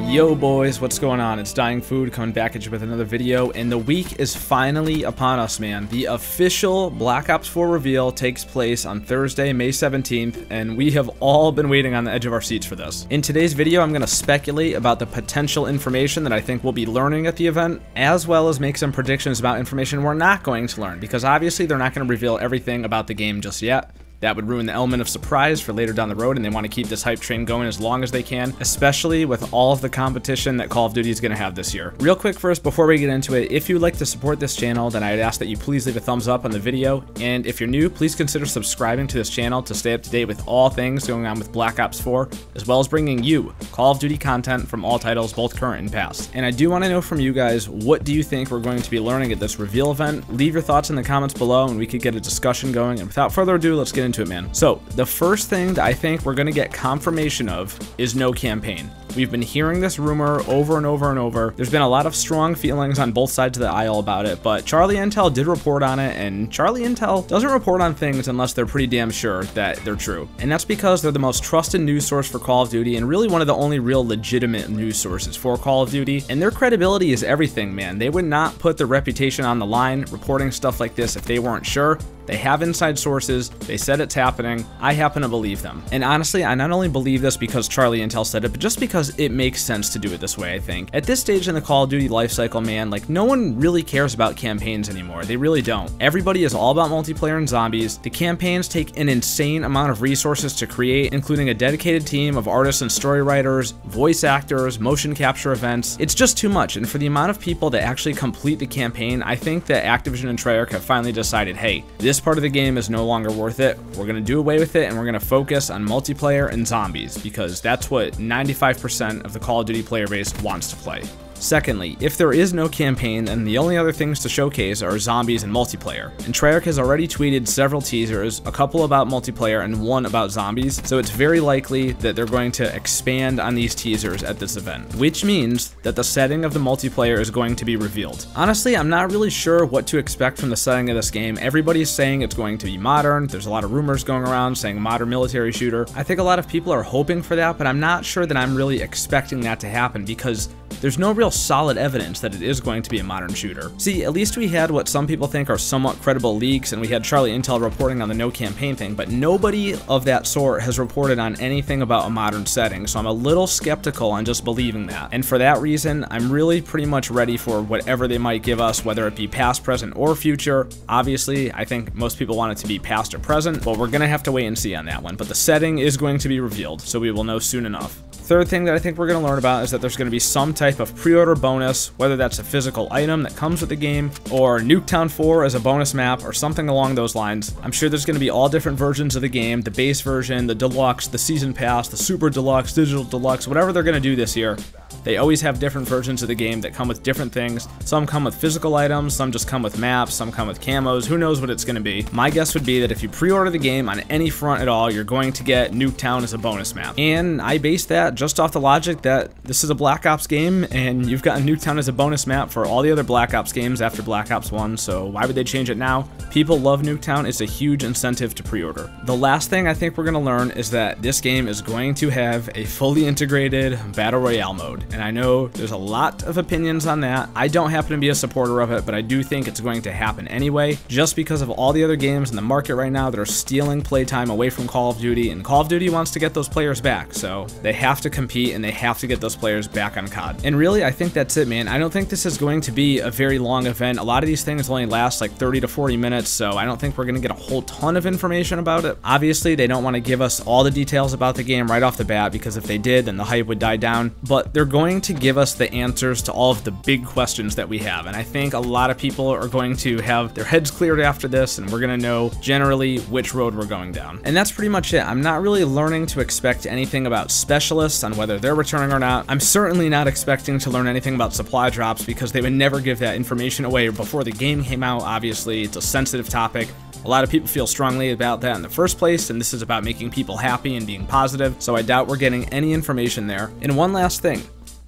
Yo boys, what's going on? It's Dying Food coming back at you with another video, and the week is finally upon us, man. The official Black Ops 4 reveal takes place on Thursday, May 17th, and we have all been waiting on the edge of our seats for this. In today's video, I'm going to speculate about the potential information that I think we'll be learning at the event, as well as make some predictions about information we're not going to learn, because obviously they're not going to reveal everything about the game just yet. That would ruin the element of surprise for later down the road, and they want to keep this hype train going as long as they can, especially with all of the competition that Call of Duty is going to have this year. Real quick first, before we get into it, if you'd like to support this channel, then I'd ask that you please leave a thumbs up on the video, and if you're new, please consider subscribing to this channel to stay up to date with all things going on with Black Ops 4, as well as bringing you Call of Duty content from all titles, both current and past. And I do want to know from you guys, what do you think we're going to be learning at this reveal event? Leave your thoughts in the comments below, and we could get a discussion going, and without further ado, let's get into it, man. So, the first thing that I think we're going to get confirmation of is no campaign. We've been hearing this rumor over and over and over. There's been a lot of strong feelings on both sides of the aisle about it, but Charlie Intel did report on it, and Charlie Intel doesn't report on things unless they're pretty damn sure that they're true. And that's because they're the most trusted news source for Call of Duty, and really one of the only real legitimate news sources for Call of Duty, and their credibility is everything, man. They would not put their reputation on the line reporting stuff like this if they weren't sure. They have inside sources, they said it's happening, I happen to believe them. And honestly, I not only believe this because Charlie Intel said it, but just because it makes sense to do it this way, I think. At this stage in the Call of Duty lifecycle, man, like, no one really cares about campaigns anymore. They really don't. Everybody is all about multiplayer and zombies. The campaigns take an insane amount of resources to create, including a dedicated team of artists and story writers, voice actors, motion capture events. It's just too much, and for the amount of people that actually complete the campaign, I think that Activision and Treyarch have finally decided, hey, this part of the game is no longer worth it. We're going to do away with it, and we're going to focus on multiplayer and zombies, because that's what 95% of the Call of Duty player base wants to play. Secondly, if there is no campaign, then the only other things to showcase are zombies and multiplayer. And Treyarch has already tweeted several teasers, a couple about multiplayer and one about zombies, so it's very likely that they're going to expand on these teasers at this event, which means that the setting of the multiplayer is going to be revealed. Honestly, I'm not really sure what to expect from the setting of this game. Everybody's saying it's going to be modern. There's a lot of rumors going around saying modern military shooter. I think a lot of people are hoping for that, but I'm not sure that I'm really expecting that to happen, because there's no real solid evidence that it is going to be a modern shooter. See, at least we had what some people think are somewhat credible leaks, and we had Charlie Intel reporting on the no campaign thing, but nobody of that sort has reported on anything about a modern setting, so I'm a little skeptical on just believing that. And for that reason, I'm really pretty much ready for whatever they might give us, whether it be past, present, or future. Obviously, I think most people want it to be past or present, but we're gonna have to wait and see on that one. But the setting is going to be revealed, so we will know soon enough. Third thing that I think we're going to learn about is that there's going to be some type of pre-order bonus, whether that's a physical item that comes with the game, or Nuketown 4 as a bonus map, or something along those lines. I'm sure there's going to be all different versions of the game, the base version, the deluxe, the season pass, the super deluxe, digital deluxe, whatever they're going to do this year. They always have different versions of the game that come with different things. Some come with physical items, some just come with maps, some come with camos, who knows what it's going to be. My guess would be that if you pre-order the game on any front at all, you're going to get Nuketown as a bonus map. And I base that just off the logic that this is a Black Ops game, and you've gotten Nuketown as a bonus map for all the other Black Ops games after Black Ops 1, so why would they change it now? People love Nuketown. It's a huge incentive to pre-order. The last thing I think we're going to learn is that this game is going to have a fully integrated Battle Royale mode. And I know there's a lot of opinions on that. I don't happen to be a supporter of it, but I do think it's going to happen anyway, just because of all the other games in the market right now that are stealing playtime away from Call of Duty, and Call of Duty wants to get those players back, so they have to compete and they have to get those players back on COD. And really, I think that's it, man. I don't think this is going to be a very long event. A lot of these things only last like 30 to 40 minutes, so I don't think we're going to get a whole ton of information about it. Obviously, they don't want to give us all the details about the game right off the bat, because if they did, then the hype would die down, but they're going to give us the answers to all of the big questions that we have, and I think a lot of people are going to have their heads cleared after this, and we're going to know generally which road we're going down. And that's pretty much it. I'm not really learning to expect anything about specialists on whether they're returning or not. I'm certainly not expecting to learn anything about supply drops, because they would never give that information away before the game came out. Obviously, it's a sensitive topic. A lot of people feel strongly about that in the first place, and this is about making people happy and being positive, so I doubt we're getting any information there. And one last thing,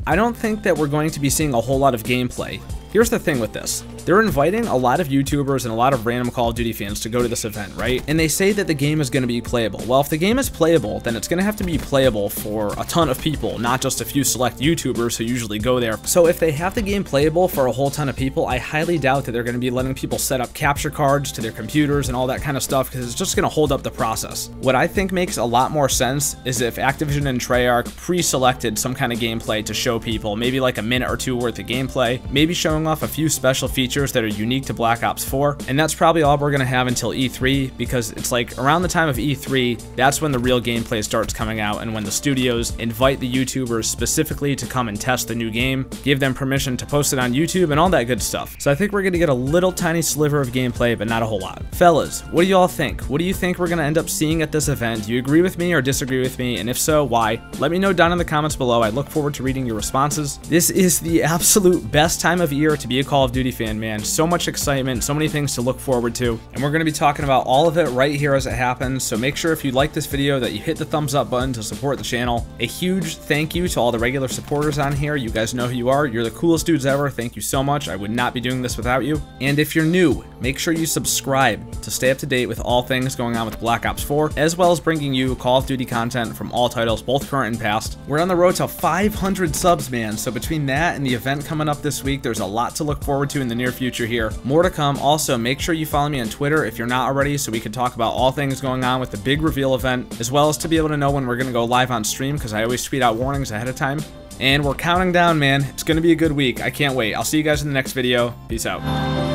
I don't think that we're going to be seeing a whole lot of gameplay. Here's the thing with this. They're inviting a lot of YouTubers and a lot of random Call of Duty fans to go to this event, right? And they say that the game is going to be playable. Well, if the game is playable, then it's going to have to be playable for a ton of people, not just a few select YouTubers who usually go there. So if they have the game playable for a whole ton of people, I highly doubt that they're going to be letting people set up capture cards to their computers and all that kind of stuff, because it's just going to hold up the process. What I think makes a lot more sense is if Activision and Treyarch pre-selected some kind of gameplay to show people, maybe like a minute or two worth of gameplay, maybe showing off a few special features that are unique to Black Ops 4, and that's probably all we're going to have until E3, because it's like around the time of E3, that's when the real gameplay starts coming out, and when the studios invite the YouTubers specifically to come and test the new game, give them permission to post it on YouTube, and all that good stuff. So I think we're going to get a little tiny sliver of gameplay, but not a whole lot. Fellas, what do y'all think? What do you think we're going to end up seeing at this event? Do you agree with me or disagree with me? And if so, why? Let me know down in the comments below. I look forward to reading your responses. This is the absolute best time of year to be a Call of Duty fan, man. So much excitement, so many things to look forward to, and we're going to be talking about all of it right here as it happens. So make sure if you like this video that you hit the thumbs up button to support the channel. A huge thank you to all the regular supporters on here. You guys know who you are. You're the coolest dudes ever. Thank you so much. I would not be doing this without you. And if you're new, make sure you subscribe to stay up to date with all things going on with Black Ops 4, as well as bringing you Call of Duty content from all titles, both current and past. We're on the road to 500 subs, man. So between that and the event coming up this week, there's a lot to look forward to in the near future here. More to come. Also, make sure you follow me on Twitter if you're not already, so we can talk about all things going on with the big reveal event, as well as to be able to know when we're going to go live on stream, because I always tweet out warnings ahead of time. And we're counting down, man. It's going to be a good week. I can't wait. I'll see you guys in the next video. Peace out.